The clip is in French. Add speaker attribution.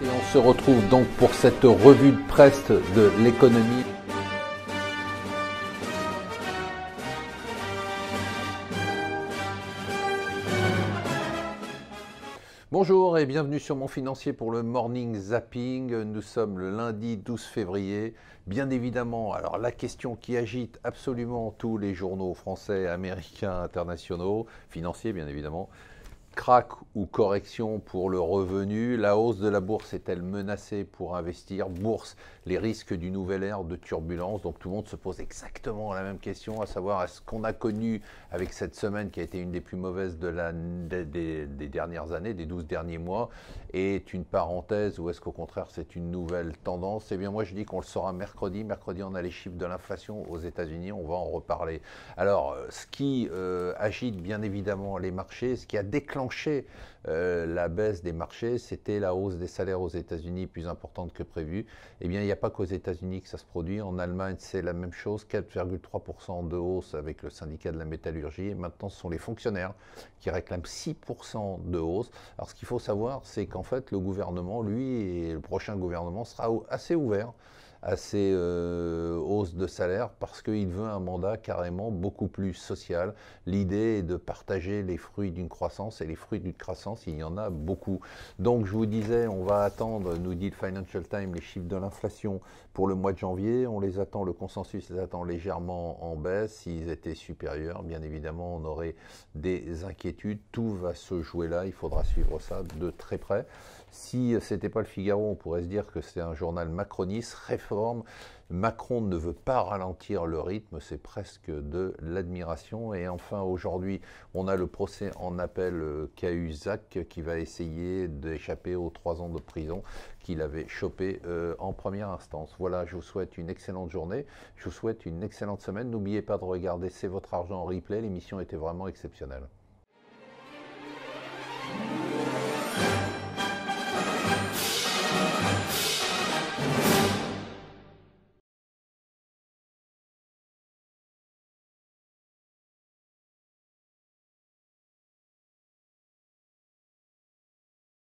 Speaker 1: Et on se retrouve donc pour cette revue de presse de l'économie. Bonjour et bienvenue sur Mon Financier pour le Morning Zapping. Nous sommes le lundi 12 février. Bien évidemment, alors la question qui agite absolument tous les journaux français, américains, internationaux, financiers bien évidemment. Crack ou correction pour le revenu? La hausse de la bourse est-elle menacée pour investir? Bourse, les risques d'une nouvelle ère de turbulence. Donc tout le monde se pose exactement la même question, à savoir est-ce qu'on a connu avec cette semaine qui a été une des plus mauvaises des dernières années, des 12 derniers mois, est une parenthèse ou est-ce qu'au contraire c'est une nouvelle tendance? Eh bien moi je dis qu'on le saura mercredi. Mercredi on a les chiffres de l'inflation aux États-Unis, on va en reparler. Alors ce qui agite bien évidemment les marchés, ce qui a déclenché la baisse des marchés, c'était la hausse des salaires aux États-Unis plus importante que prévu. Eh bien, il n'y a pas qu'aux États-Unis que ça se produit. En Allemagne, c'est la même chose, 4,3% de hausse avec le syndicat de la métallurgie. Et maintenant, ce sont les fonctionnaires qui réclament 6% de hausse. Alors, ce qu'il faut savoir, c'est qu'en fait, le gouvernement, lui, et le prochain gouvernement sera assez ouvert à ces hausses de salaire parce qu'il veut un mandat carrément beaucoup plus social. L'idée est de partager les fruits d'une croissance et les fruits d'une croissance, il y en a beaucoup. Donc je vous disais, on va attendre, nous dit le Financial Times, les chiffres de l'inflation pour le mois de janvier. On les attend, le consensus les attend légèrement en baisse. S'ils étaient supérieurs, bien évidemment, on aurait des inquiétudes. Tout va se jouer là, il faudra suivre ça de très près. Si ce n'était pas le Figaro, on pourrait se dire que c'est un journal macroniste, réforme. Macron ne veut pas ralentir le rythme, c'est presque de l'admiration. Et enfin, aujourd'hui, on a le procès en appel Cahuzac qui va essayer d'échapper aux 3 ans de prison qu'il avait chopé en première instance. Voilà, je vous souhaite une excellente journée, je vous souhaite une excellente semaine. N'oubliez pas de regarder C'est votre argent en replay, l'émission était vraiment exceptionnelle.